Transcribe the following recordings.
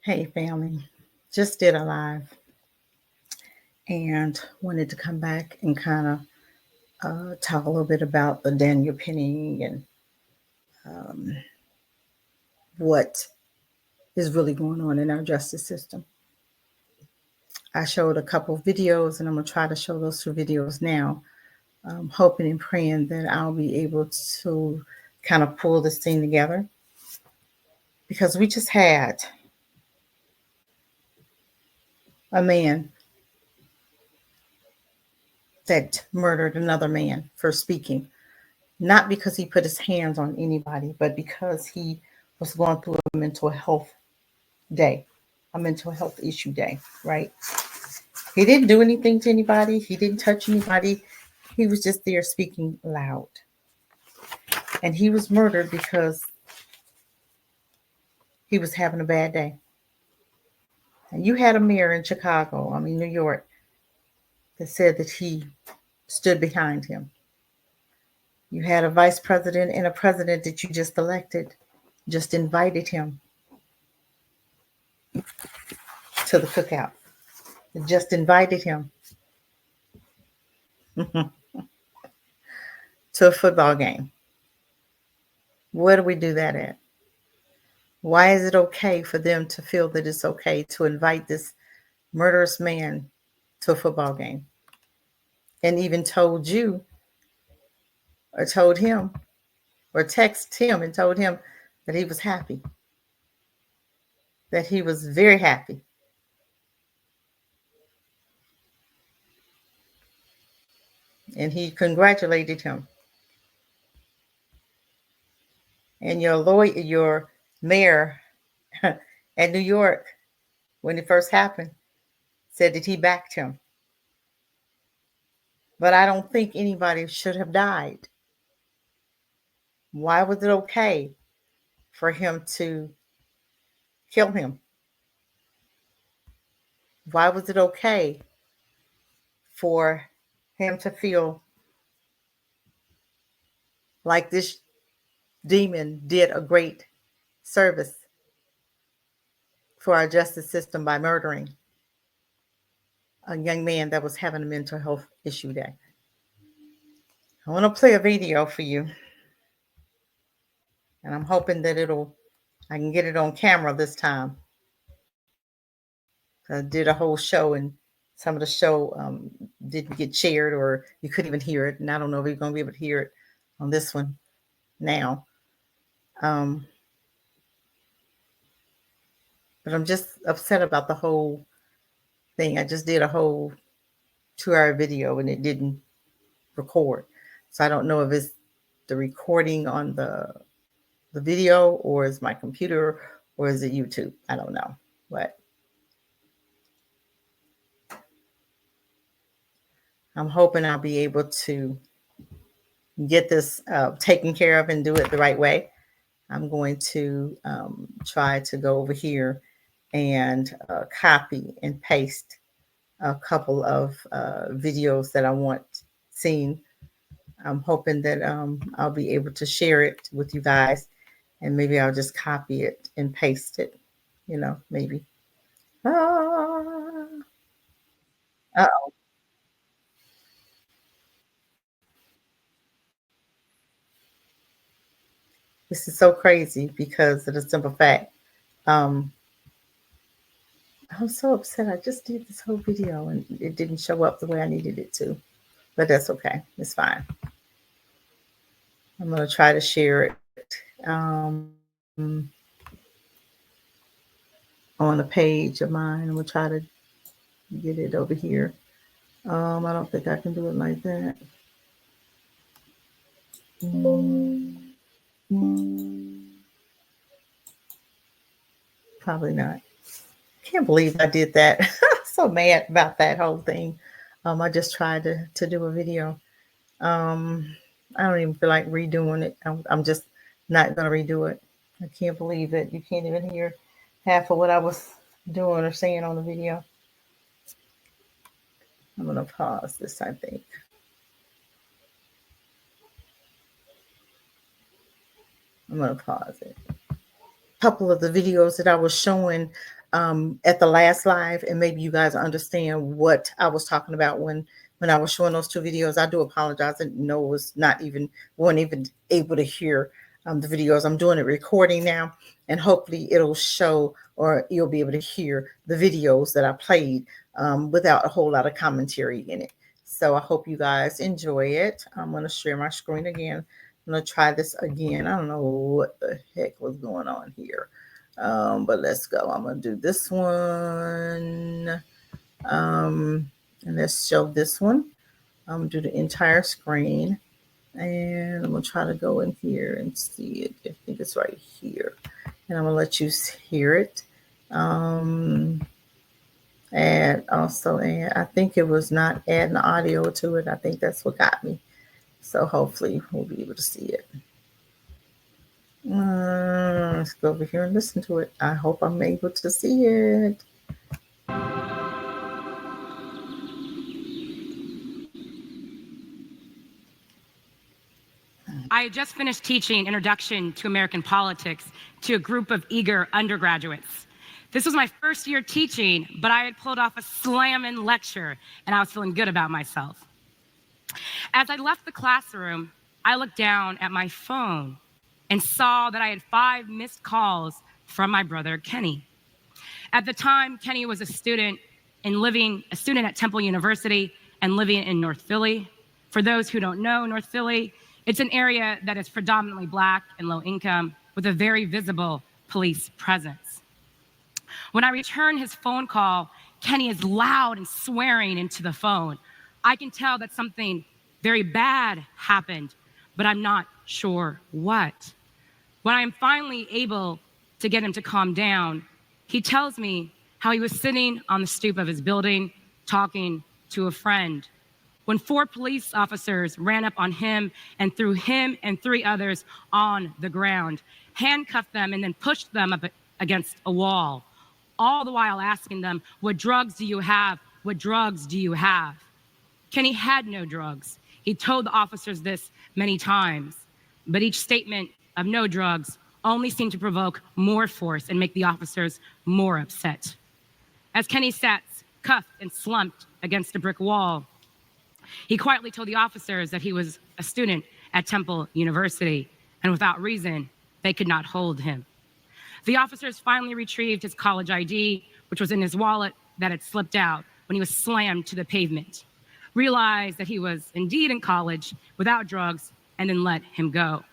Hey, family. Just did a live and wanted to come back and kind of talk a little bit about the Daniel Penny and um, what is really going on in our justice system. I showed a couple of videos, and I'm going to try to show those 2 videos now, hoping and praying that I'll be able to kind of pull this thing together, because we just had a man that murdered another man for speaking. Not because he put his hands on anybody, but because he was going through a mental health day, a mental health issue day, right? He didn't do anything to anybody. He didn't touch anybody. He was just there speaking loud. And he was murdered because he was having a bad day. And you had a mayor in New York, that said that he stood behind him. You had a vice president and a president that you just elected, just invited him to the cookout. Just invited him to a football game. Where do we do that at? Why is it okay for them to feel that it's okay to invite this murderous man to a football game? And even told you, or told him, or texted him and told him that he was happy, that he was very happy. And he congratulated him. And your mayor at New York, when it first happened, said that he backed him. But I don't think anybody should have died. Why was it okay for him to kill him? Why was it okay for him to feel like this demon did a great service for our justice system by murdering a young man that was having a mental health issue day? I want to play a video for you, and I'm hoping that I can get it on camera this time. I did a whole show, and some of the show didn't get shared, or you couldn't even hear it. And I don't know if you're going to be able to hear it on this one now. But I'm just upset about the whole thing. I just did a whole 2-hour video and it didn't record. So I don't know if it's the recording on the video, or is my computer, or is it YouTube? I don't know. But I'm hoping I'll be able to get this taken care of and do it the right way. I'm going to try to go over here and copy and paste a couple of videos that I want seen. I'm hoping that I'll be able to share it with you guys, and maybe I'll just copy it and paste it, maybe. Uh-oh. This is so crazy because of the simple fact. Um, I'm so upset. I just did this whole video and it didn't show up the way I needed it to, but that's okay. It's fine. I'm going to try to share it on a page of mine. I'm going to try to get it over here. I don't think I can do it like that. Probably not. Can't believe I did that. So mad about that whole thing. I just tried to do a video. I don't even feel like redoing it. I'm just not going to redo it. I can't believe that you can't even hear half of what I was doing or saying on the video. I'm going to pause this, I think. I'm going to pause it. A couple of the videos that I was showing at the last live, and maybe you guys understand what I was talking about when I was showing those 2 videos. I do apologize. I didn't know it was weren't even able to hear the videos. I'm doing a recording now, and hopefully it'll show, or you'll be able to hear the videos that I played without a whole lot of commentary in it. So I hope you guys enjoy it. I'm going to share my screen again. I'm going to try this again. I don't know what the heck was going on here. But let's go. I'm going to do this one. And let's show this one. I'm going to do the entire screen. And I'm going to try to go in here and see it. I think it's right here. And I'm going to let you hear it. And also, and I think it was not adding audio to it. I think that's what got me. So hopefully we'll be able to see it. Let's go over here and listen to it. I hope I'm able to see it. I had just finished teaching Introduction to American Politics to a group of eager undergraduates. This was my first year teaching, but I had pulled off a slamming lecture, and I was feeling good about myself. As I left the classroom, I looked down at my phone and saw that I had 5 missed calls from my brother, Kenny. At the time, Kenny was a student at Temple University and living in North Philly. For those who don't know North Philly, it's an area that is predominantly Black and low income with a very visible police presence. When I return his phone call, Kenny is loud and swearing into the phone. I can tell that something very bad happened, but I'm not sure what. When I am finally able to get him to calm down, he tells me how he was sitting on the stoop of his building talking to a friend when 4 police officers ran up on him and threw him and 3 others on the ground, handcuffed them, and then pushed them up against a wall, all the while asking them, "What drugs do you have? What drugs do you have?" Kenny had no drugs. He told the officers this many times, but each statement of no drugs only seemed to provoke more force and make the officers more upset. As Kenny sat cuffed and slumped against a brick wall, he quietly told the officers that he was a student at Temple University, and without reason, they could not hold him. The officers finally retrieved his college ID, which was in his wallet that had slipped out when he was slammed to the pavement, realized that he was indeed in college without drugs, and then let him go.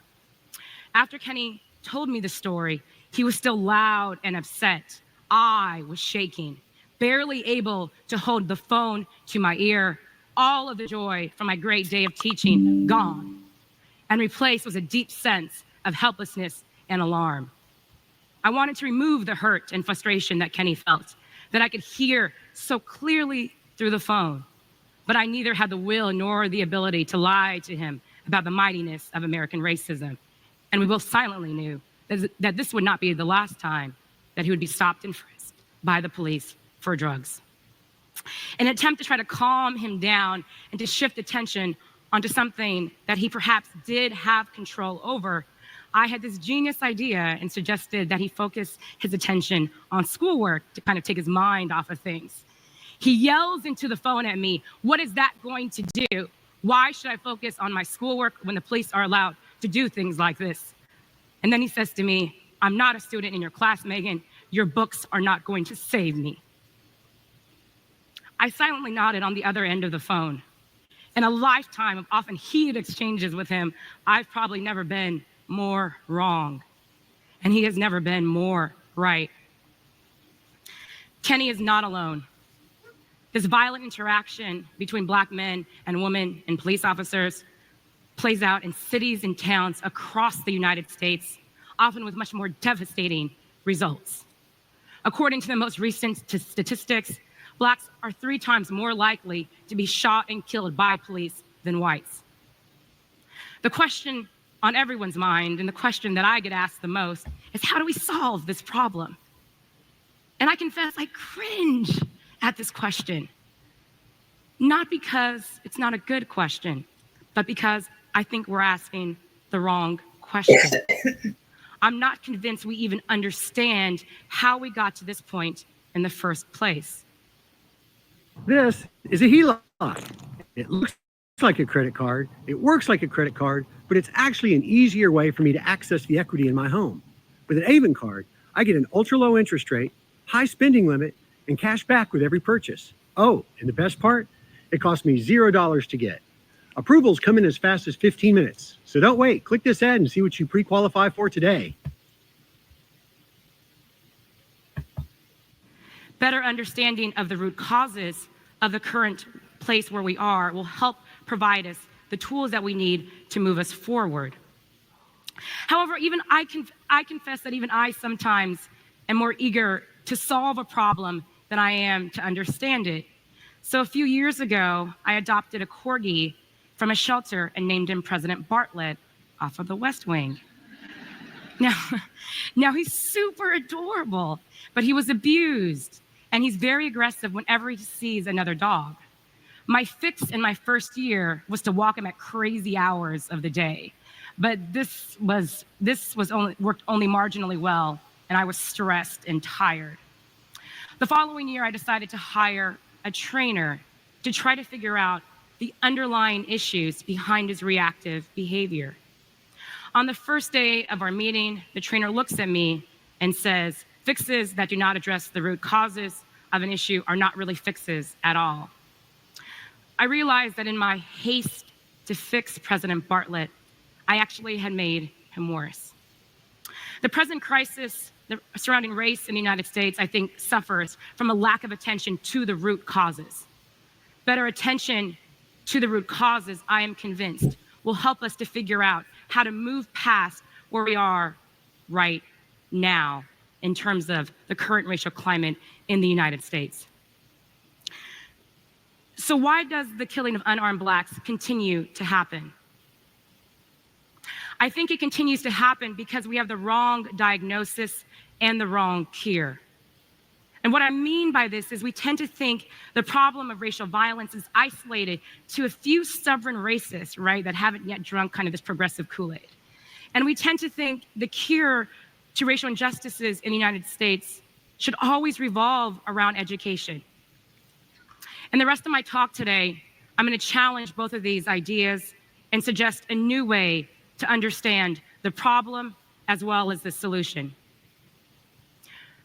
After Kenny told me the story, he was still loud and upset. I was shaking, barely able to hold the phone to my ear. All of the joy from my great day of teaching gone, and replaced was a deep sense of helplessness and alarm. I wanted to remove the hurt and frustration that Kenny felt, that I could hear so clearly through the phone, but I neither had the will nor the ability to lie to him about the mightiness of American racism. And we both silently knew that this would not be the last time that he would be stopped and frisked by the police for drugs. In an attempt to try to calm him down and to shift attention onto something that he perhaps did have control over, I had this genius idea and suggested that he focus his attention on schoolwork to kind of take his mind off of things. He yells into the phone at me, "What is that going to do? Why should I focus on my schoolwork when the police are allowed to do things like this?" And then he says to me, "I'm not a student in your class, Megan. Your books are not going to save me." I silently nodded on the other end of the phone. In a lifetime of often heated exchanges with him, I've probably never been more wrong, and he has never been more right. Kenny is not alone. This violent interaction between Black men and women and police officers plays out in cities and towns across the United States, often with much more devastating results. According to the most recent statistics, Blacks are 3 times more likely to be shot and killed by police than whites. The question on everyone's mind, and the question that I get asked the most, is how do we solve this problem? And I confess I cringe at this question. Not because it's not a good question, but because I think we're asking the wrong question. I'm not convinced we even understand how we got to this point in the first place. This is a HELOC. It looks like a credit card, it works like a credit card, but it's actually an easier way for me to access the equity in my home. With an Avon card, I get an ultra-low interest rate, high spending limit, and cash back with every purchase. Oh, and the best part? It costs me $0 to get. Approvals come in as fast as 15 minutes. So don't wait. Click this ad and see what you pre-qualify for today. Better understanding of the root causes of the current place where we are will help provide us the tools that we need to move us forward. However, even I confess that even I sometimes am more eager to solve a problem than I am to understand it. So a few years ago, I adopted a corgi from a shelter and named him President Bartlett off of the West Wing. Now he's super adorable, but he was abused, and he's very aggressive whenever he sees another dog. My fix in my first year was to walk him at crazy hours of the day, but this worked only marginally well, and I was stressed and tired. The following year, I decided to hire a trainer to try to figure out the underlying issues behind his reactive behavior. On the first day of our meeting, the trainer looks at me and says, "Fixes that do not address the root causes of an issue are not really fixes at all." I realized that in my haste to fix President Bartlett, I actually had made him worse. The present crisis surrounding race in the United States, I think, suffers from a lack of attention to the root causes. Better attention to the root causes, I am convinced, will help us to figure out how to move past where we are right now in terms of the current racial climate in the United States. So why does the killing of unarmed Blacks continue to happen? I think it continues to happen because we have the wrong diagnosis and the wrong cure. And what I mean by this is we tend to think the problem of racial violence is isolated to a few stubborn racists, right, that haven't yet drunk kind of this progressive Kool-Aid. And we tend to think the cure to racial injustices in the United States should always revolve around education. In the rest of my talk today, I'm going to challenge both of these ideas and suggest a new way to understand the problem as well as the solution.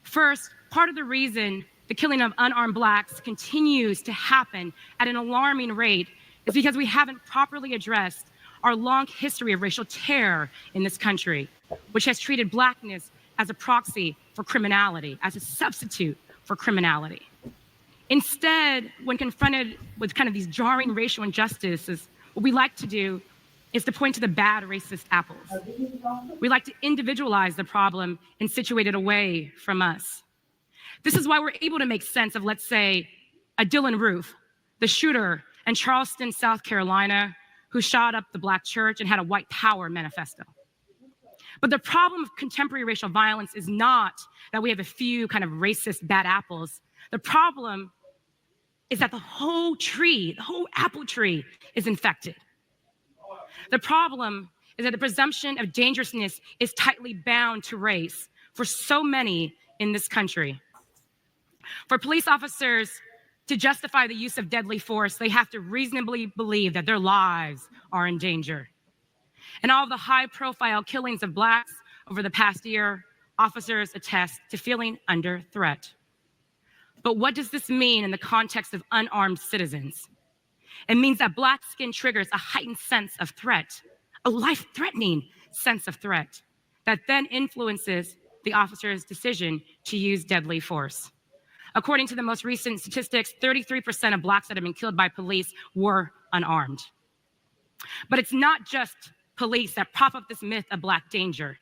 First, part of the reason the killing of unarmed Blacks continues to happen at an alarming rate is because we haven't properly addressed our long history of racial terror in this country, which has treated Blackness as a proxy for criminality, as a substitute for criminality. Instead, when confronted with kind of these jarring racial injustices, what we like to do is to point to the bad racist apples. We like to individualize the problem and situate it away from us. This is why we're able to make sense of, let's say, a Dylan Roof, the shooter in Charleston, South Carolina, who shot up the Black church and had a white power manifesto. But the problem of contemporary racial violence is not that we have a few kind of racist bad apples. The problem is that the whole tree, the whole apple tree, is infected. The problem is that the presumption of dangerousness is tightly bound to race for so many in this country. For police officers to justify the use of deadly force, they have to reasonably believe that their lives are in danger. In all of the high-profile killings of Blacks over the past year, officers attest to feeling under threat. But what does this mean in the context of unarmed citizens? It means that Black skin triggers a heightened sense of threat, a life-threatening sense of threat, that then influences the officer's decision to use deadly force. According to the most recent statistics, 33% of Blacks that have been killed by police were unarmed. But it's not just police that prop up this myth of Black danger.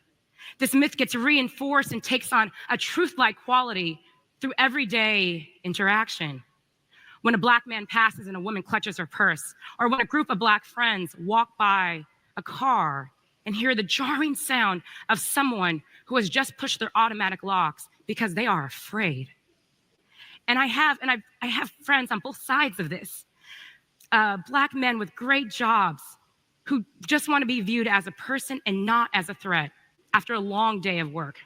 This myth gets reinforced and takes on a truth-like quality through everyday interaction. When a Black man passes and a woman clutches her purse, or when a group of Black friends walk by a car and hear the jarring sound of someone who has just pushed their automatic locks because they are afraid. And I have friends on both sides of this, Black men with great jobs who just want to be viewed as a person and not as a threat. after a long day of work.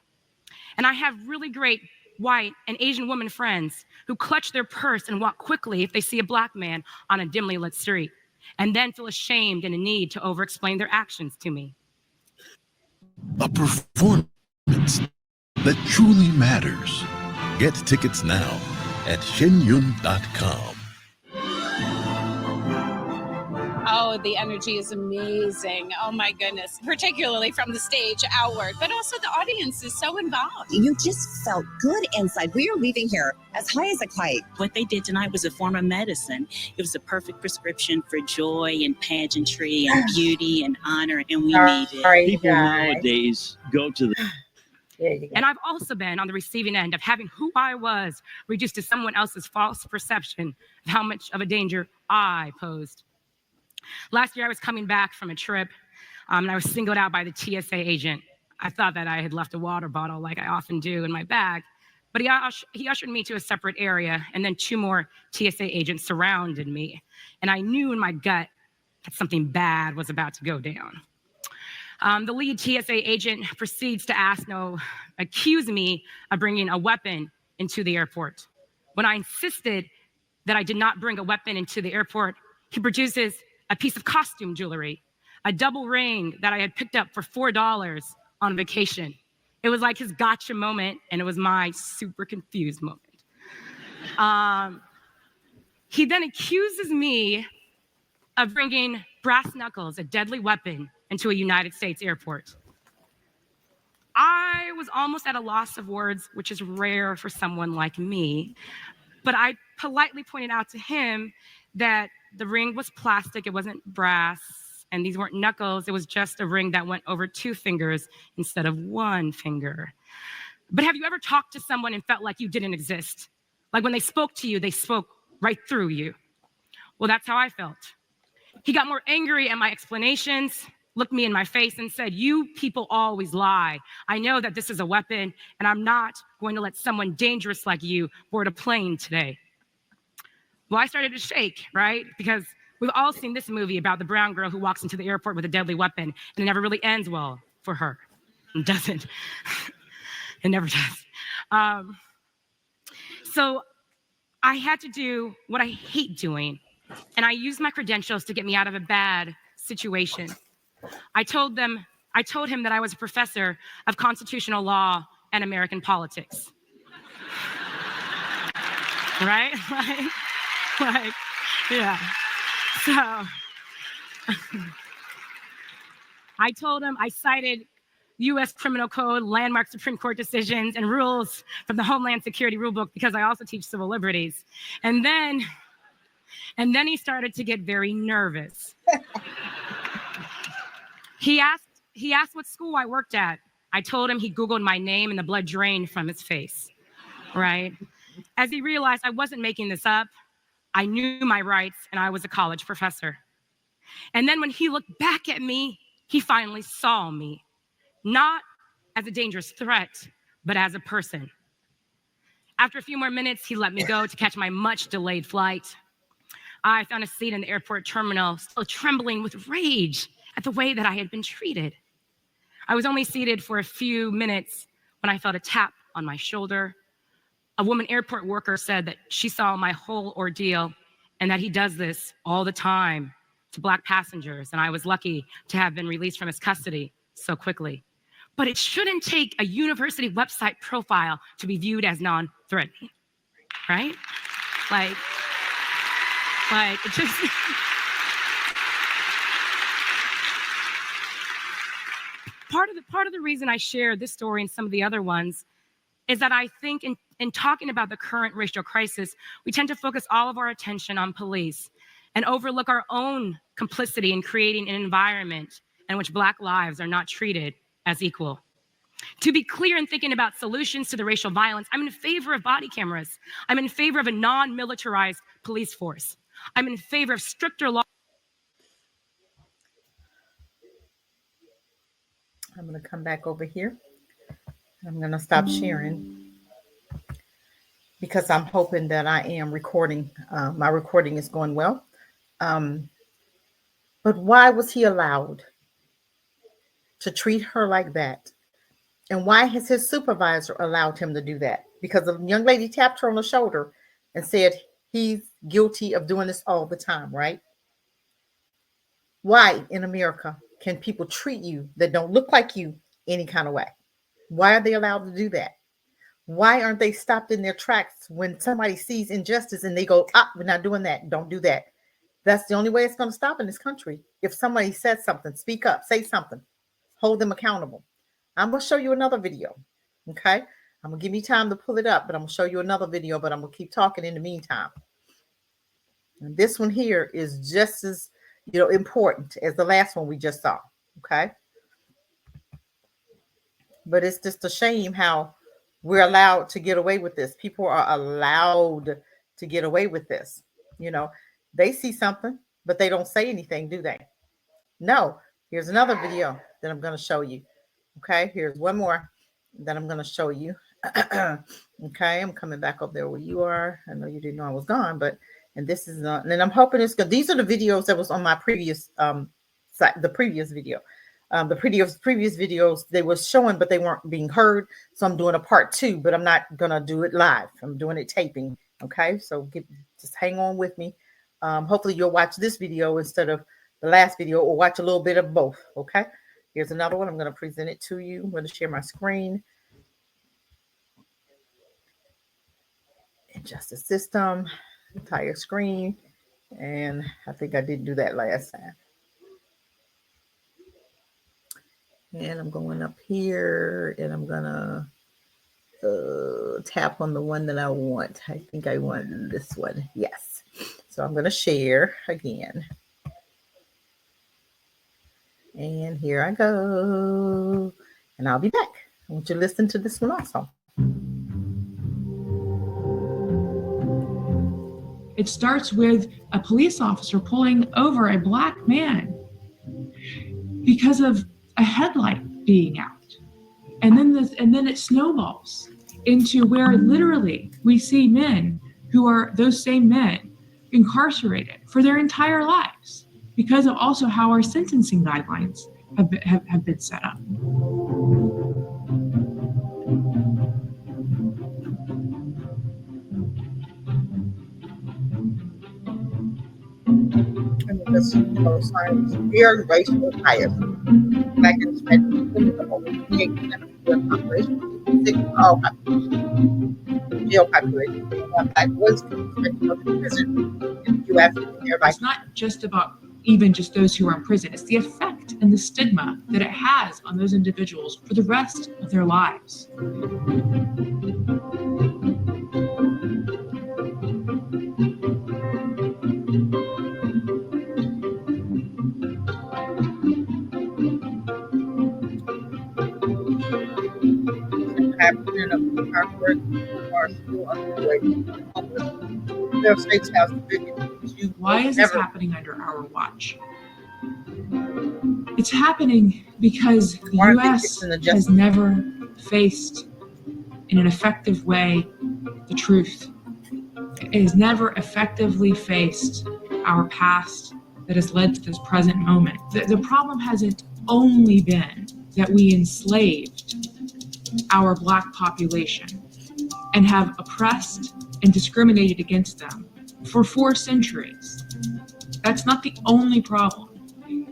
And I have really great white and Asian women friends who clutch their purse and walk quickly if they see a black man on a dimly lit street, and then feel ashamed and a need to over-explain their actions to me. A performance that truly matters. Get tickets now at shenyun.com. Oh, the energy is amazing. Oh my goodness, particularly from the stage outward, but also the audience is so involved. You just felt good inside. We are leaving here as high as a kite. What they did tonight was a form of medicine. It was a perfect prescription for joy and pageantry and beauty and honor, and we need it. People nowadays go to the... And I've also been on the receiving end of having who I was reduced to someone else's false perception of how much of a danger I posed. Last year, I was coming back from a trip, and I was singled out by the TSA agent. I thought that I had left a water bottle, like I often do, in my bag, but he ushered me to a separate area, and then 2 more TSA agents surrounded me, and I knew in my gut that something bad was about to go down. The lead TSA agent proceeds to accuse me of bringing a weapon into the airport. When I insisted that I did not bring a weapon into the airport, he produces a piece of costume jewelry, a double ring that I had picked up for $4 on vacation. It was like his gotcha moment, and it was my super confused moment. He then accuses me of bringing brass knuckles, a deadly weapon, into a United States airport. I was almost at a loss of words, which is rare for someone like me, but I politely pointed out to him that the ring was plastic, it wasn't brass, and these weren't knuckles, it was just a ring that went over 2 fingers instead of 1 finger. But have you ever talked to someone and felt like you didn't exist? Like when they spoke to you, they spoke right through you. Well, that's how I felt. He got more angry at my explanations, looked me in my face and said, "You people always lie. I know that this is a weapon, and I'm not going to let someone dangerous like you board a plane today." Well, I started to shake, right? Because we've all seen this movie about the brown girl who walks into the airport with a deadly weapon, and it never really ends well for her. It doesn't. It never does. So I had to do what I hate doing, and I used my credentials to get me out of a bad situation. I told him that I was a professor of constitutional law and American politics. Right? Like, yeah. So I told him I cited U.S. Criminal Code, landmark Supreme Court decisions, and rules from the Homeland Security Rulebook because I also teach civil liberties. And then he started to get very nervous. He asked what school I worked at. I told him he Googled my name and the blood drained from his face, right? As he realized I wasn't making this up, I knew my rights and I was a college professor. And then when he looked back at me, he finally saw me, not as a dangerous threat, but as a person. After a few more minutes, he let me go to catch my much delayed flight. I found a seat in the airport terminal, still trembling with rage at the way that I had been treated. I was only seated for a few minutes when I felt a tap on my shoulder. A woman airport worker said that she saw my whole ordeal and that he does this all the time to Black passengers, and I was lucky to have been released from his custody so quickly. But it shouldn't take a university website profile to be viewed as non-threatening, right? Like it just... Part of the reason I share this story and some of the other ones is that I think in talking about the current racial crisis, we tend to focus all of our attention on police and overlook our own complicity in creating an environment in which Black lives are not treated as equal. To be clear in thinking about solutions to the racial violence, I'm in favor of body cameras. I'm in favor of a non-militarized police force. I'm in favor of stricter law. I'm going to come back over here. I'm going to stop sharing because I'm hoping that I am recording. My recording is going well. But why was he allowed to treat her like that And why has his supervisor allowed him to do that? Because the young lady tapped her on the shoulder and said he's guilty of doing this all the time, right? Why in America can people treat you that don't look like you any kind of way? Why are they allowed to do that? Why aren't they stopped in their tracks when somebody sees injustice and they go, we're not doing that. Don't do that. That's the only way it's going to stop in this country. If somebody says something, speak up, say something, hold them accountable. I'm going to show you another video. Okay. I'm going to give you time to pull it up, but I'm going to show you another video, but I'm going to keep talking in the meantime. And this one here is just as, important as the last one we just saw. Okay. But it's just a shame how we're allowed to get away with this. People are allowed to get away with this. They see something, but they don't say anything, do they? No. Here's another video that I'm going to show you. Okay. Here's one more that I'm going to show you. Okay. I'm coming back up there where you are. I know you didn't know I was gone, and this is not, and I'm hoping it's good. These are the videos that was on my previous, the previous video. The previous videos they were showing, but they weren't being heard. So I'm doing a part 2, but I'm not going to do it live. I'm doing it taping. Okay. So just hang on with me. Hopefully you'll watch this video instead of the last video, or watch a little bit of both. Okay. Here's another one. I'm going to present it to you. I'm going to share my screen. Injustice system, entire screen. And I think I didn't do that last time. And I'm going up here and I'm going to tap on the one that I want. I think I want this one. Yes. So I'm going to share again. And here I go. And I'll be back. I want you to listen to this one also. It starts with a police officer pulling over a black man because of a headlight being out. And then it snowballs into where literally we see men who are those same men incarcerated for their entire lives because of also how our sentencing guidelines have been set up. Severe racial bias. Black and Hispanic people are over 58% of the population, all population, jail population. Black boys in prison in the U.S. It's not just about even just those who are in prison. It's the effect and the stigma that it has on those individuals for the rest of their lives. Why is this happening under our watch? It's happening because the U.S. has never faced in an effective way the truth. It has never effectively faced our past that has led to this present moment. The problem hasn't only been that we enslaved our Black population and have oppressed and discriminated against them for 4 centuries. That's not the only problem.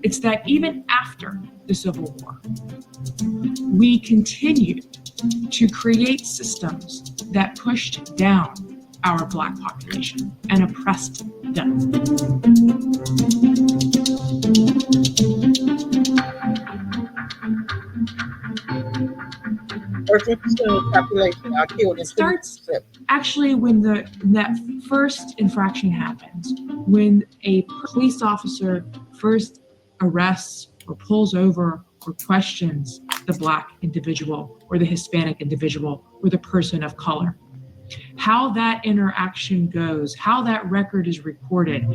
It's that even after the Civil War, we continued to create systems that pushed down our Black population and oppressed them. It starts actually when that first infraction happens, when a police officer first arrests or pulls over or questions the Black individual or the Hispanic individual or the person of color. How that interaction goes, how that record is recorded.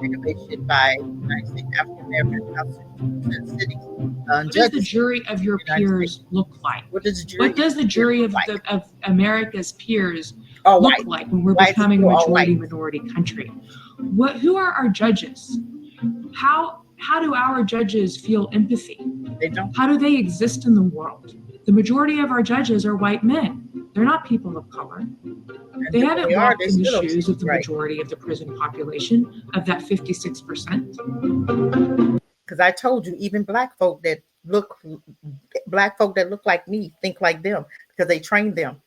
Regulation by United States African American cities. What does the jury of your peers look like? What does the jury of America's peers look like when we're becoming a majority minority country? Who are our judges? How how do our judges feel empathy? They don't. How do they exist in the world? The majority of our judges are white men. They're not people of color. They haven't walked in the shoes of the majority of the prison population, of that 56%. Because I told you, even black folk that look like me think like them, because they trained them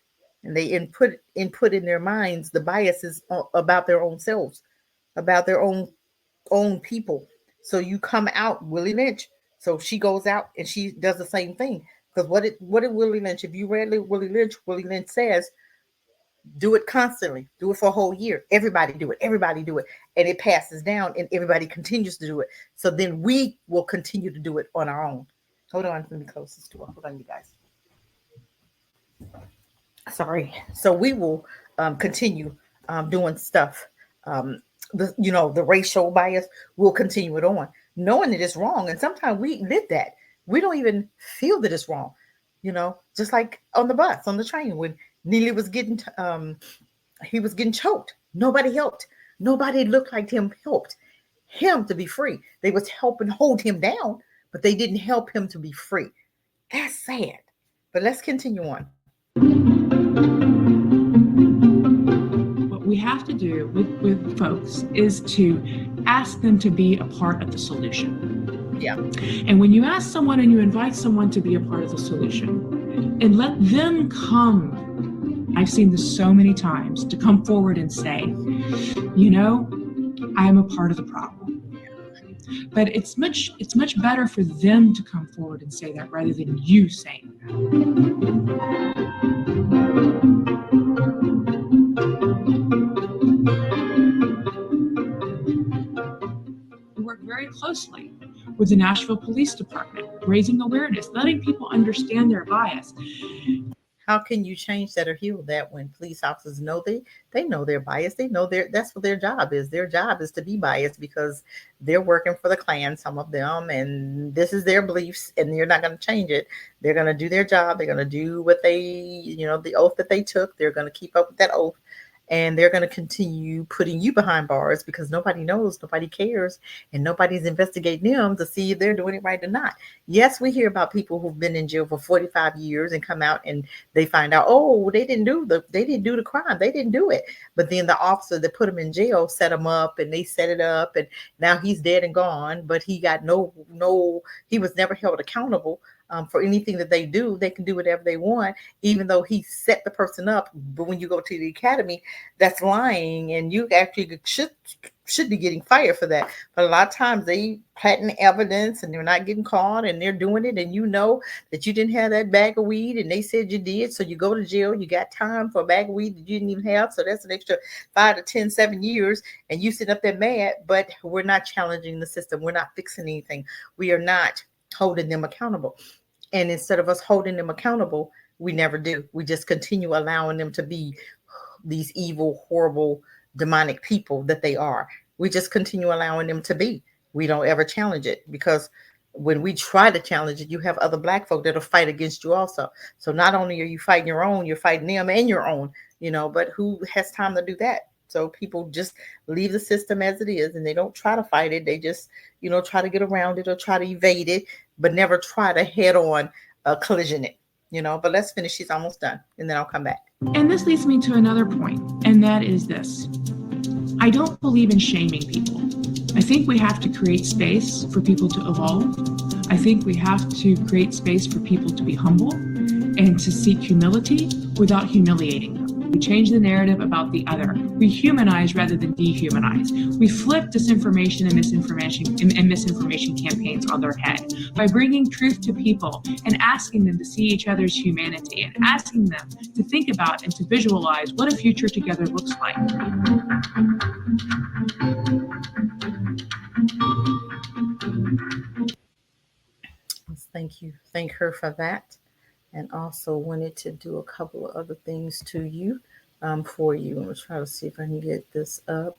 and they input in their minds the biases about their own selves, about their own people. So you come out Willie Lynch. So she goes out and she does the same thing. Because what did Willie Lynch? If you read Willie Lynch says, do it constantly. Do it for a whole year. Everybody do it. And it passes down and everybody continues to do it. So then we will continue to do it on our own. Hold on. Let me close this door. Hold on, you guys. Sorry. So we will continue doing stuff. The racial bias, we'll continue it on, knowing that it's wrong. And sometimes we live that. We don't even feel that it's wrong. Just like on the bus, on the train, when Neely was getting choked. Nobody helped. Nobody looked like him helped him to be free. They was helping hold him down, but they didn't help him to be free. That's sad. But let's continue on. What we have to do with folks is to ask them to be a part of the solution. Yeah. And when you ask someone and you invite someone to be a part of the solution and let them come, I've seen this so many times, to come forward and say, I am a part of the problem. But it's much better for them to come forward and say that rather than you saying that. We work very closely with the Nashville Police Department, raising awareness, letting people understand their bias. How can you change that or heal that when police officers know they know their bias? They know that's what their job is. Their job is to be biased because they're working for the Klan, some of them, and this is their beliefs, and you're not going to change it. They're going to do their job. They're going to do what the oath that they took. They're going to keep up with that oath. And they're going to continue putting you behind bars because nobody knows, nobody cares, and nobody's investigating them to see if they're doing it right or not. Yes, we hear about people who've been in jail for 45 years and come out and they find out, they didn't do the crime. They didn't do it. But then the officer that put them in jail set them up and they set it up and now he's dead and gone, but he got he was never held accountable. For anything that they do, they can do whatever they want, even though he set the person up. But when you go to the academy, that's lying, and you actually should be getting fired for that. But a lot of times they planting evidence and they're not getting caught and they're doing it, and you know that you didn't have that bag of weed and they said you did, so you go to jail. You got time for a bag of weed that you didn't even have, so that's an extra 5 to 10, 7 years, and you sit up there mad. But we're not challenging the system. We're not fixing anything. We are not holding them accountable. And instead of us holding them accountable, we never do. We just continue allowing them to be these evil, horrible, demonic people that they are. We just continue allowing them to be. We don't ever challenge it, because when we try to challenge it, you have other Black folk that'll fight against you also. So not only are you fighting your own, you're fighting them and your own, but who has time to do that? So people just leave the system as it is, and they don't try to fight it. They just, try to get around it or try to evade it, but never try to head on collision it, But let's finish. She's almost done, and then I'll come back. And this leads me to another point, and that is this. I don't believe in shaming people. I think we have to create space for people to evolve. I think we have to create space for people to be humble and to seek humility without humiliating them. We change the narrative about the other. We humanize rather than dehumanize. We flip disinformation and misinformation campaigns on their head by bringing truth to people and asking them to see each other's humanity and asking them to think about and to visualize what a future together looks like. Thank you. Thank her for that. And also wanted to do a couple of other things to you, for you. I'm going to try to see if I can get this up.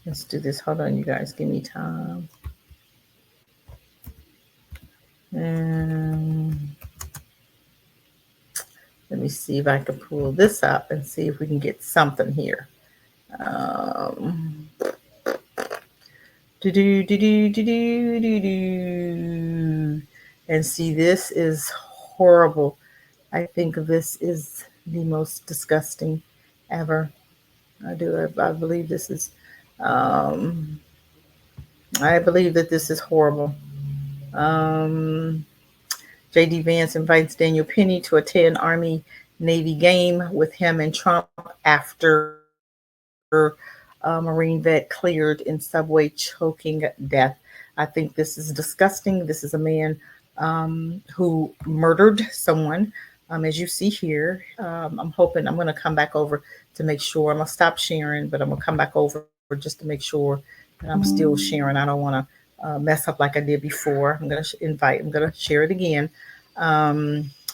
Let's do this. Hold on, you guys. Give me time. Let me see if I can pull this up and see if we can get something here. And see, this is horrible. I think this is the most disgusting ever. I believe this is, I believe that this is horrible. J.D. Vance invites Daniel Penny to attend Army-Navy game with him and Trump after Marine vet cleared in subway choking death. I think this is disgusting. This is a man who murdered someone. As you see here, I'm hoping I'm going to come back over to make sure. I'm going to stop sharing, but I'm going to come back over just to make sure that I'm still sharing. I don't want to mess up like I did before. I'm going to I'm going to share it again.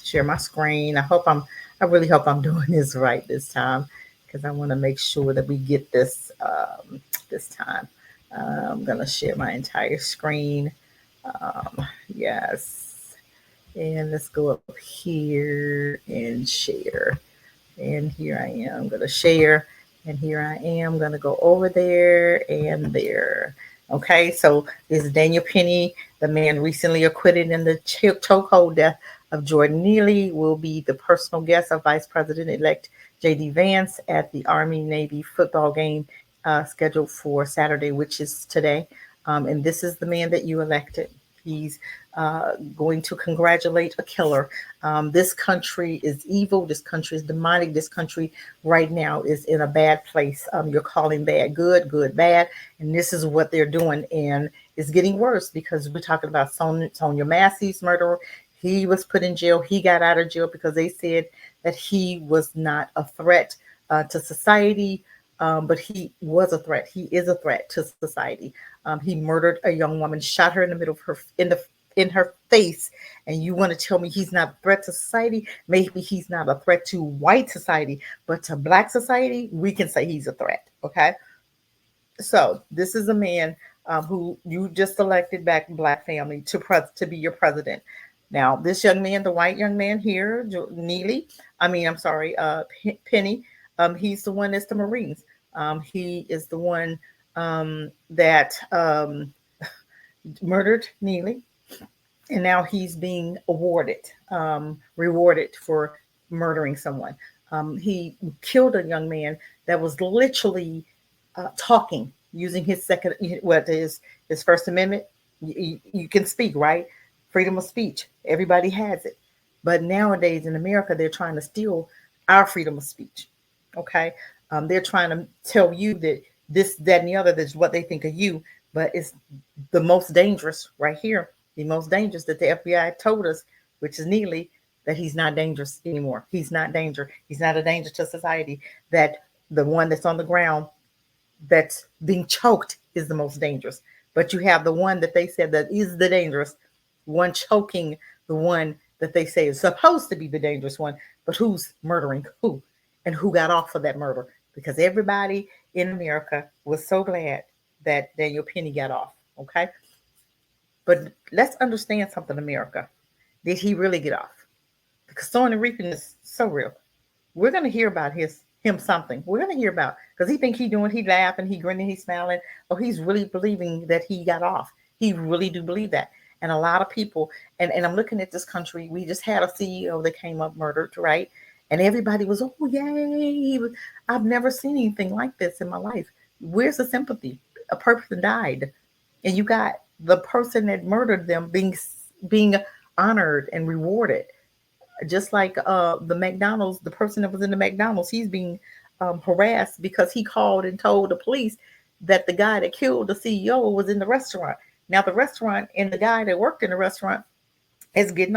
Share my screen. I really hope I'm doing this right this time, because I want to make sure that we get this this time. I'm going to share my entire screen. Yes. And let's go up here and share. And here I am going to share. And here I am going to go over there and there. Okay, so this is Daniel Penny, the man recently acquitted in the chokehold death of Jordan Neely, will be the personal guest of Vice President-elect J.D. Vance at the Army-Navy football game scheduled for Saturday, which is today. And this is the man that you elected. He's going to congratulate a killer. This country is evil. This country is demonic. This country right now is in a bad place. You're calling bad good, good bad. And this is what they're doing. And it's getting worse, because we're talking about Sonia Massey's murderer. He was put in jail. He got out of jail because they said that he was not a threat to society. But he was a threat. He is a threat to society. He murdered a young woman, shot her in the middle of in her face. And you want to tell me he's not a threat to society? Maybe he's not a threat to white society, but to Black society, we can say he's a threat. Okay. So this is a man who you just elected back in Black family to be your president. Now, this young man, the white young man here, Penny, he's the one that's the Marines. He is the one that murdered Neely, and now he's being rewarded for murdering someone. He killed a young man that was literally talking, using his his First Amendment. You can speak, right? Freedom of speech. Everybody has it. But nowadays in America, they're trying to steal our freedom of speech. Okay. They're trying to tell you that this, that, and the other, that's what they think of you. But it's the most dangerous right here. The most dangerous that the FBI told us, which is Neely, that he's not dangerous anymore. He's not danger. He's not a danger to society. That the one that's on the ground that's being choked is the most dangerous. But you have the one that they said that is the dangerous one, choking the one that they say is supposed to be the dangerous one. But who's murdering who? And who got off for that murder? Because everybody in America was so glad that Daniel Penny got off. Okay. But let's understand something, America. Did he really get off? Because sowing and reaping is so real. We're going to hear about him something. We're going to hear about, because he think he laughing, he grinning, he's smiling. Oh, he's really believing that he got off. He really do believe that. And a lot of people, and I'm looking at this country, we just had a CEO that came up murdered, right? And everybody was, oh, yay. I've never seen anything like this in my life. Where's the sympathy? A person died. And you got the person that murdered them being honored and rewarded. Just like the McDonald's, the person that was in the McDonald's, he's being harassed because he called and told the police that the guy that killed the CEO was in the restaurant. Now the restaurant and the guy that worked in the restaurant is getting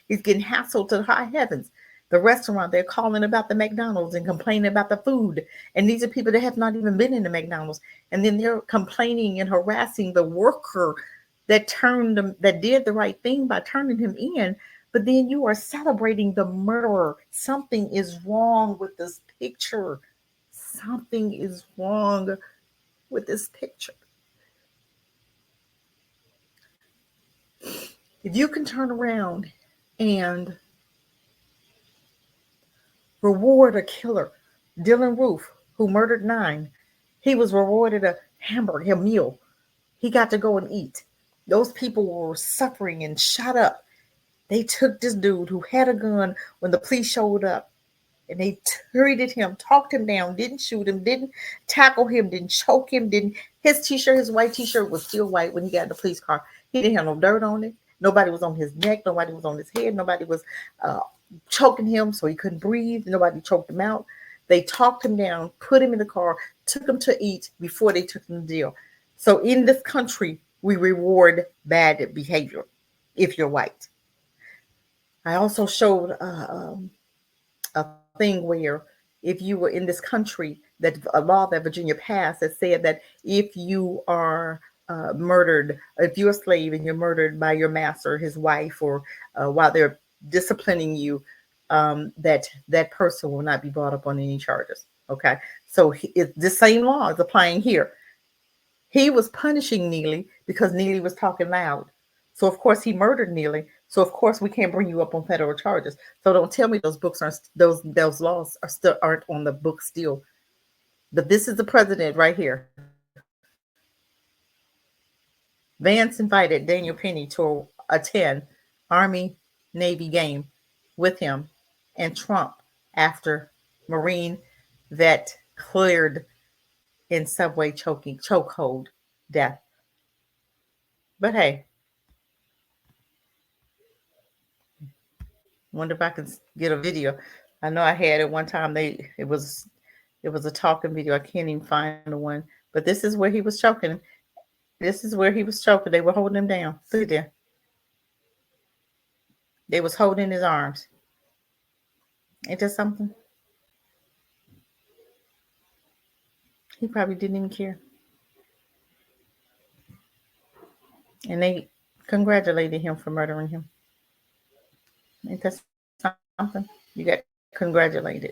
he's getting hassled to the high heavens. The restaurant, they're calling about the McDonald's and complaining about the food. And these are people that have not even been in the McDonald's. And then they're complaining and harassing the worker that did the right thing by turning him in. But then you are celebrating the murderer. Something is wrong with this picture. Something is wrong with this picture. If you can turn around and reward a killer. Dylan Roof, who murdered 9, he was rewarded a hamburger, a meal. He got to go and eat. Those people were suffering and shot up. They took this dude who had a gun when the police showed up, and they treated him, talked him down, didn't shoot him, didn't tackle him, didn't choke him, didn't. His t-shirt, his white t-shirt was still white when he got in the police car. He didn't have no dirt on it. Nobody was on his neck. Nobody was on his head. Nobody was choking him so he couldn't breathe. Nobody choked him out. They talked him down, put him in the car, took him to eat before they took him to jail. So in this country, we reward bad behavior if you're white. I also showed a thing where if you were in this country, that a law that Virginia passed that said that if you are murdered, if you're a slave and you're murdered by your master, his wife, or while they're disciplining you, that person will not be brought up on any charges. Okay, so the same law is applying here. He was punishing Neely because Neely was talking loud. So of course he murdered Neely. So of course we can't bring you up on federal charges. So don't tell me those books aren't, those laws are still aren't on the book still. But this is the president right here. Vance invited Daniel Penny to attend Army Navy game with him and Trump after Marine vet cleared in subway chokehold death. But hey, wonder if I can get a video. I know I had it one time. It was a talking video. I can't even find the one. But this is where he was choking. This is where he was choking. They were holding him down. Look at there. They was holding his arms. Ain't that something? He probably didn't even care. And they congratulated him for murdering him. Ain't that something? You got congratulated.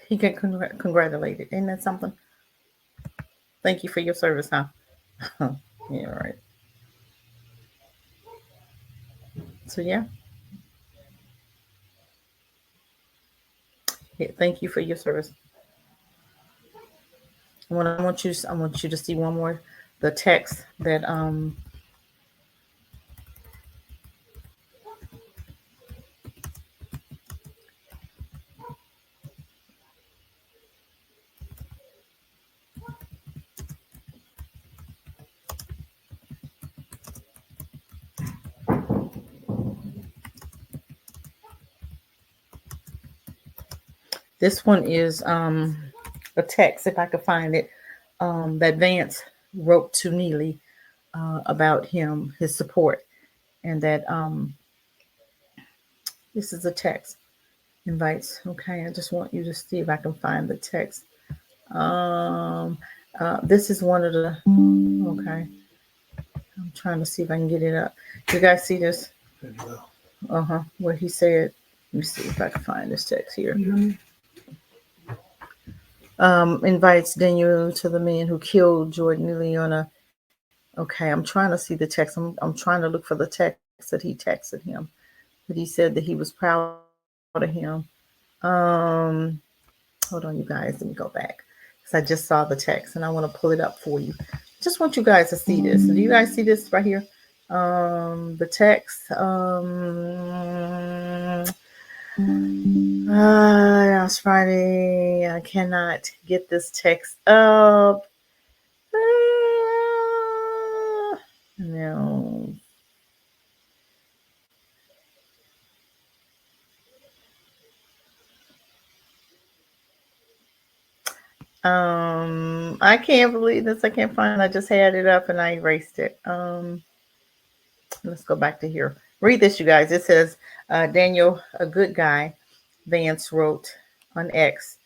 He got congratulated. Ain't that something? Thank you for your service, huh? Yeah, right. So yeah. Thank you for your service. I want you to see one more, the text that this one is a text, if I could find it, that Vance wrote to Neely about him, his support, and that this is a text. Invites. Okay, I just want you to see if I can find the text. This is one of the. Okay, I'm trying to see if I can get it up. You guys see this? What he said. Let me see if I can find this text here. Invites Daniel to the man who killed Jordan Neely on a. Okay, I'm trying to see the text. I'm trying to look for the text that he texted him. That he said that he was proud of him. Hold on, you guys. Let me go back because I just saw the text and I want to pull it up for you. Just want you guys to see this. Do you guys see this right here? The text. Last Friday. I cannot get this text up. No. I can't believe this. I can't find it. I just had it up and I erased it. Let's go back to here. Read this, you guys. It says, Daniel, a good guy, Vance wrote on X,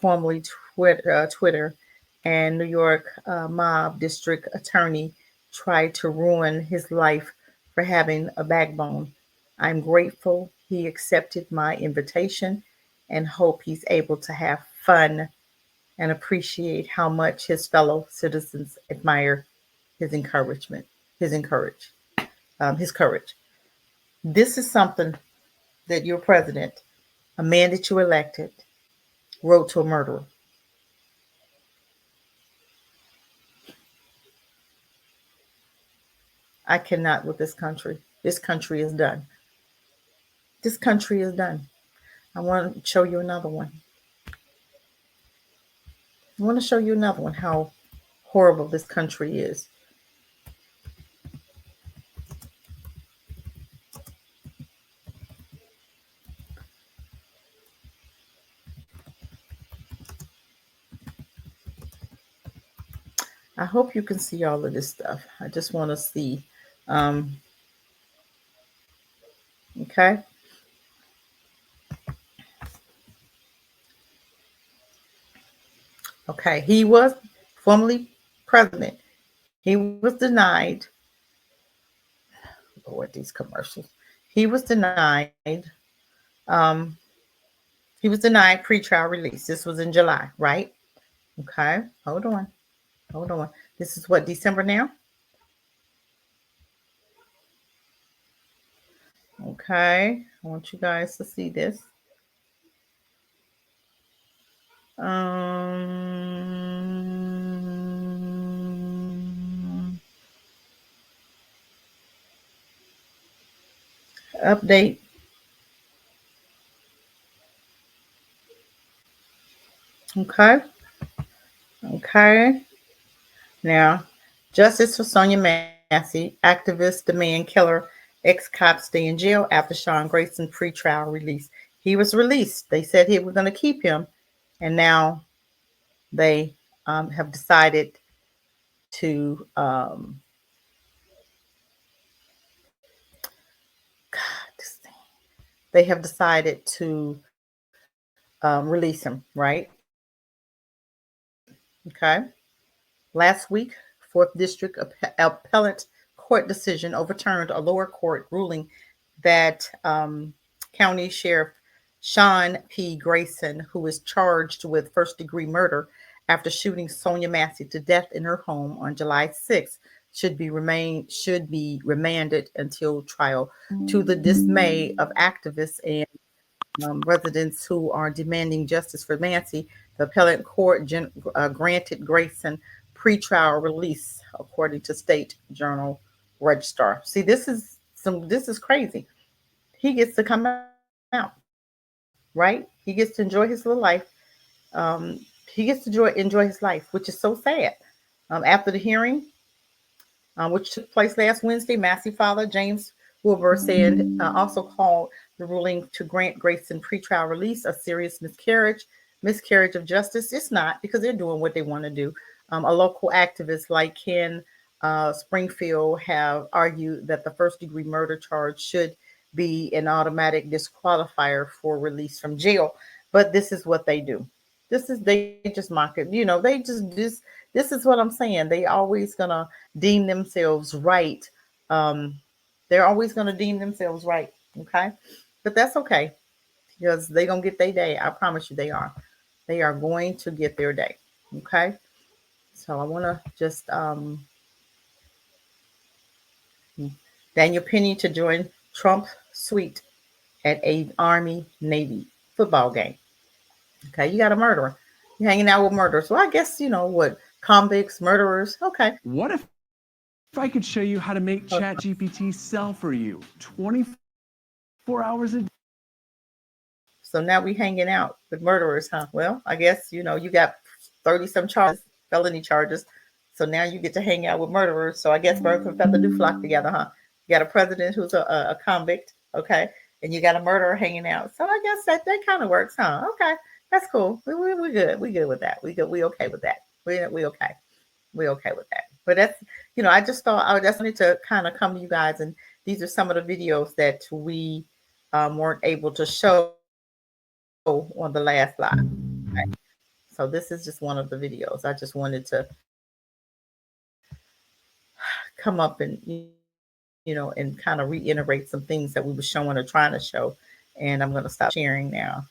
formerly Twitter, and New York mob district attorney tried to ruin his life for having a backbone. I'm grateful he accepted my invitation and hope he's able to have fun and appreciate how much his fellow citizens admire his courage. This is something that your president, a man that you elected, wrote to a murderer. I cannot with this country. This country is done. This country is done. I want to show you another one. I want to show you another one, how horrible this country is. I hope you can see all of this stuff. I just want to see. Okay. Okay. He was formerly president. He was denied. Lord, these commercials. He was denied. He was denied pretrial release. This was in July, right? Okay. Hold on. Hold on. This is what, December now? Okay. I want you guys to see this. Update. Okay. Okay. Now, justice for Sonia Massey. Activists demand killer ex-cop stay in jail after Sean Grayson pretrial release. He was released. They said he was going to keep him, and now they have decided to they have decided to release him, right? Okay. Last week, 4th District Appellate Court decision overturned a lower court ruling that County Sheriff Sean P. Grayson, who is charged with first-degree murder after shooting Sonia Massey to death in her home on July 6th, should be remanded until trial. To the dismay of activists and residents who are demanding justice for Massey, the appellate court granted Grayson pretrial release, according to State Journal Register. See, this is crazy. He gets to come out, right? He gets to enjoy his little life. He gets to enjoy his life, which is so sad. After the hearing, which took place last Wednesday, Massey father James Wilbur said also called the ruling to grant Grayson pretrial release a serious miscarriage of justice. It's not, because they're doing what they want to do. A local activist like Ken Springfield have argued that the first-degree murder charge should be an automatic disqualifier for release from jail. But this is what they do. They just mock it. You know, this is what I'm saying. They always gonna deem themselves right. They're always gonna deem themselves right. Okay, but that's okay, because they're gonna get their day. I promise you, they are. They are going to get their day. Okay. So I want to just Daniel Penny to join Trump suite at a Army Navy football game. Okay, you got a murderer. You're hanging out with murderers. Well, I guess you know what, convicts, murderers. Okay. What if I could show you how to make ChatGPT sell for you 24 hours a day? So now we hanging out with murderers, huh? Well, I guess you know you got 30-some charges, felony charges. So now you get to hang out with murderers. So I guess birds and feather do flock together, huh? You got a president who's a convict, okay, and you got a murderer hanging out. So I guess that kind of works, huh? Okay, that's cool. We're good. We good with that. We okay with that. We okay. We okay with that. But that's, you know, I just thought I just wanted to kind of come to you guys, and these are some of the videos that we weren't able to show on the last live. Okay. So this is just one of the videos. I just wanted to come up and, you know, and kind of reiterate some things that we were showing or trying to show. And I'm going to stop sharing now.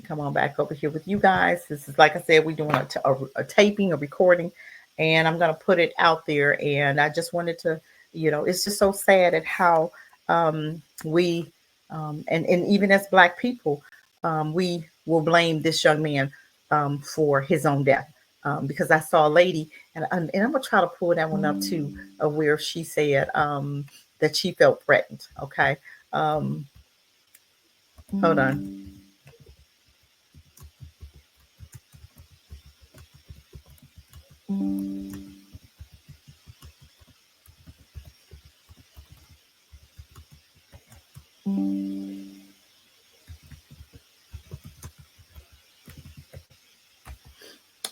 Come on back over here with you guys. This is, like I said, we're doing a taping, a recording, and I'm going to put it out there. And I just wanted to, you know, it's just so sad at how we and even as Black people, we will blame this young man for his own death. Because I saw a lady, and I'm gonna try to pull that one up too, where she said that she felt threatened. Okay, hold on.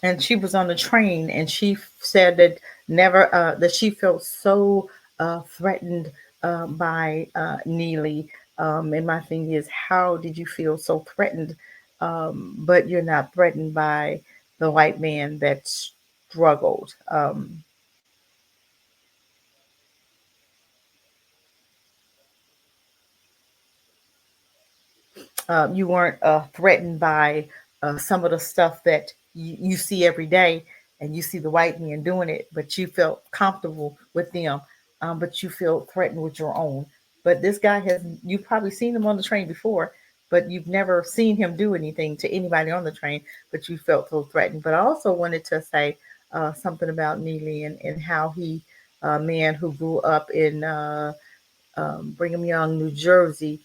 And she was on the train, and she said that never that she felt so threatened by Neely. And my thing is, how did you feel so threatened, but you're not threatened by the white man that struggled? You weren't threatened by some of the stuff that you see every day, and you see the white man doing it, but you felt comfortable with them, but you feel threatened with your own. But this guy has, you've probably seen him on the train before, but you've never seen him do anything to anybody on the train, but you felt so threatened. But I also wanted to say something about Neely, and how he, a man who grew up in Brigham Young, New Jersey,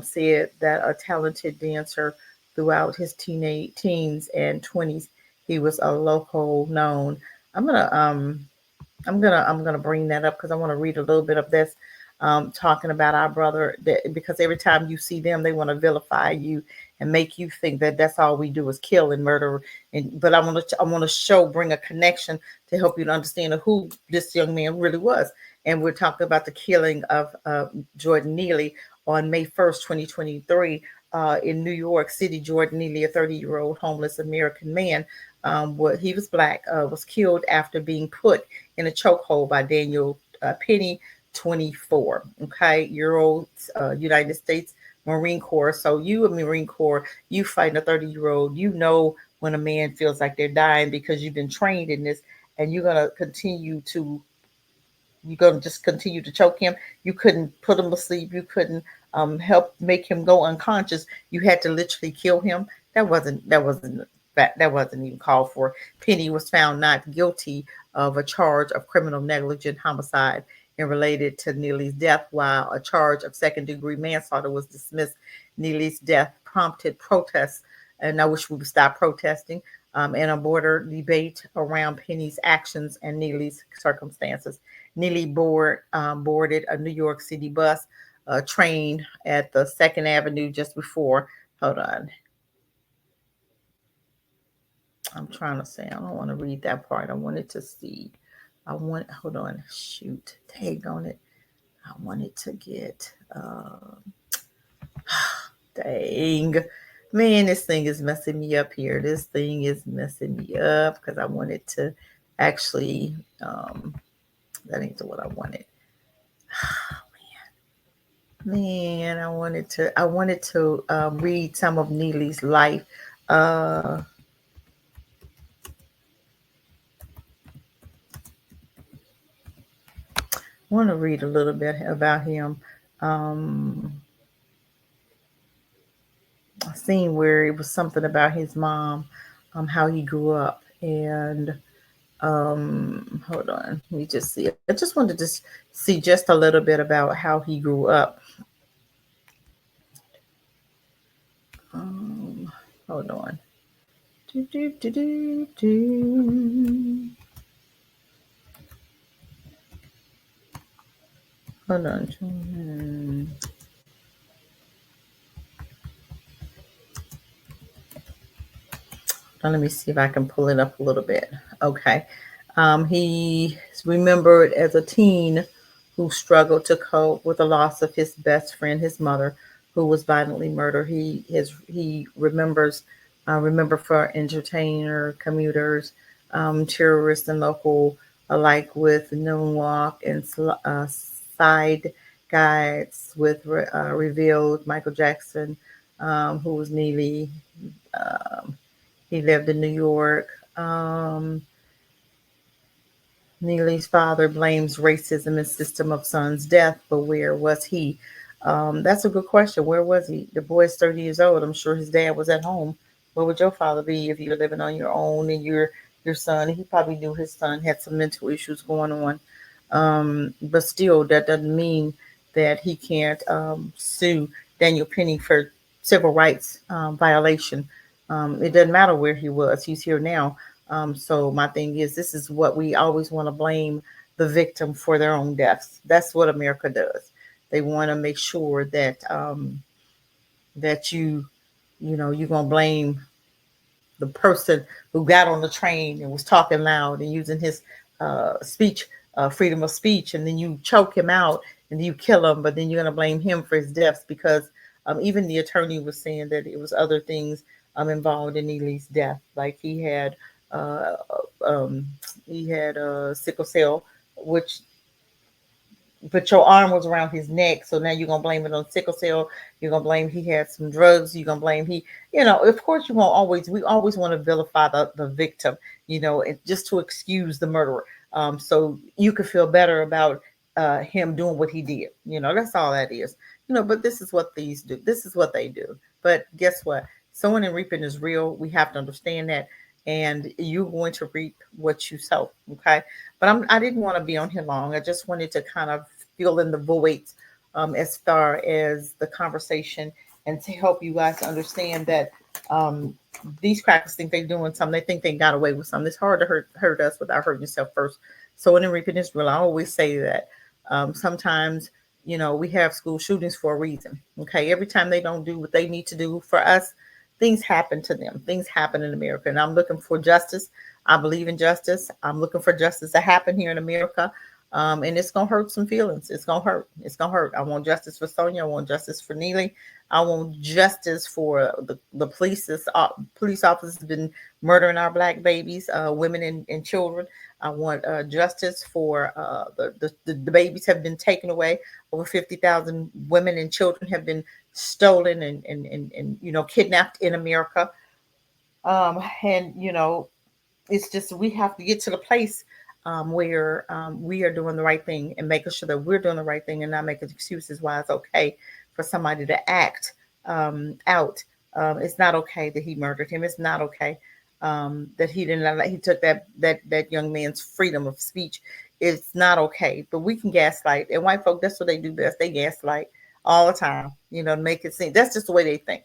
said that a talented dancer throughout his teens and 20s, he was a local known. I'm gonna I'm gonna bring that up because I want to read a little bit of this, talking about our brother. Because every time you see them, they want to vilify you and make you think that that's all we do is kill and murder. But I want to bring a connection to help you to understand who this young man really was. And we're talking about the killing of Jordan Neely on May 1st, 2023, in New York City. Jordan Neely, a 30-year-old homeless American man, he was Black, was killed after being put in a chokehold by Daniel Penny, 24, okay, year old, United States Marine Corps. So you, a Marine Corps, you fighting a 30-year-old, you know when a man feels like they're dying because you've been trained in this, and you're going to just continue to choke him. You couldn't put him to sleep. You couldn't help make him go unconscious. You had to literally kill him. That wasn't even called for. Penny was found not guilty of a charge of criminal negligent homicide and related to Neely's death, while a charge of second-degree manslaughter was dismissed. Neely's death prompted protests, and I wish we would stop protesting, and a border debate around Penny's actions and Neely's circumstances. Neely boarded a New York City bus, train at the 2nd Avenue just before. Hold on. I'm trying to say, I don't want to read that part. I wanted to see. Hold on. Shoot. Tag on it. I wanted to get, dang. Man, this thing is messing me up here. This thing is messing me up because I wanted to actually, that ain't what I wanted. Man, I wanted to read some of Neely's life. I want to read a little bit about him. A scene where it was something about his mom, how he grew up, and hold on, let me just see. I just wanted to see just a little bit about how he grew up. Hold on. Hold on. Now, let me see if I can pull it up a little bit. Okay. He's remembered as a teen who struggled to cope with the loss of his best friend, his mother, who was violently murdered. He remember for entertainer, commuters, tourists, and local alike with noon walk and side guides with revealed Michael Jackson, who was Neely. He lived in New York. Neely's father blames racism and system of son's death, but where was he? That's a good question. Where was he? The boy's 30 years old. I'm sure his dad was at home. Where would your father be if you're living on your own and your son? He probably knew his son had some mental issues going on. But still, that doesn't mean that he can't sue Daniel Penny for civil rights violation. It doesn't matter where he was. He's here now. So my thing is, this is what we always want to blame the victim for their own deaths. That's what America does. They want to make sure that that you're gonna blame the person who got on the train and was talking loud and using his speech, freedom of speech, and then you choke him out and you kill him, but then you're gonna blame him for his deaths because even the attorney was saying that it was other things involved in Neely's death, like he had sickle cell, which but your arm was around his neck, so now you're gonna blame it on sickle cell. You're gonna blame he had some drugs. You're gonna blame of course we always want to vilify the victim, just to excuse the murderer, so you could feel better about him doing what he did. That's all that is. But this is what these do. This is what they do. But guess what? Sowing and reaping is real. We have to understand that. And you're going to reap what you sow. Okay. But I didn't want to be on here long. I just wanted to kind of fill in the voids as far as the conversation and to help you guys to understand that these crackers think they're doing something. They think they got away with something. It's hard to hurt us without hurting yourself first. Sowing and reaping is real. I always say that sometimes, we have school shootings for a reason. Okay. Every time they don't do what they need to do for us, things happen to them. Things happen in America. And I'm looking for justice. I believe in justice. I'm looking for justice to happen here in America. And it's going to hurt some feelings. It's going to hurt. It's going to hurt. I want justice for Sonia. I want justice for Neely. I want justice for the police. Police officers have been murdering our Black babies, women and children. I want justice for the babies have been taken away. Over 50,000 women and children have been stolen and kidnapped in America. It's just we have to get to the place where we are doing the right thing and making sure that we're doing the right thing and not making excuses why it's okay for somebody to act out. It's not okay that he murdered him. It's not okay that he took that young man's freedom of speech. It's not okay. But we can gaslight, and white folk, that's what they do best. They gaslight all the time, to make it seem that's just the way they think.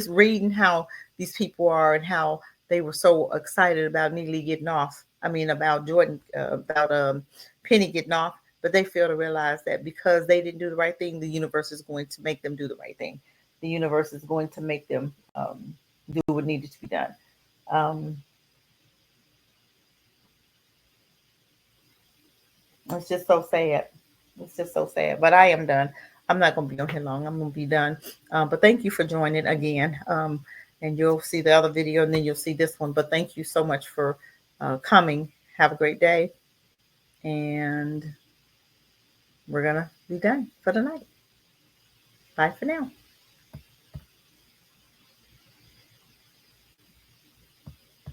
Reading how these people are and how they were so excited about Neely getting off. I mean, about Jordan, about Penny getting off, but they fail to realize that because they didn't do the right thing, the universe is going to make them do the right thing. The universe is going to make them do what needed to be done. It's just so sad. It's just so sad. But I am done. I'm not going to be on here long. I'm going to be done. But thank you for joining again. And you'll see the other video and then you'll see this one. But thank you so much for coming. Have a great day. And we're going to be done for the night. Bye for now.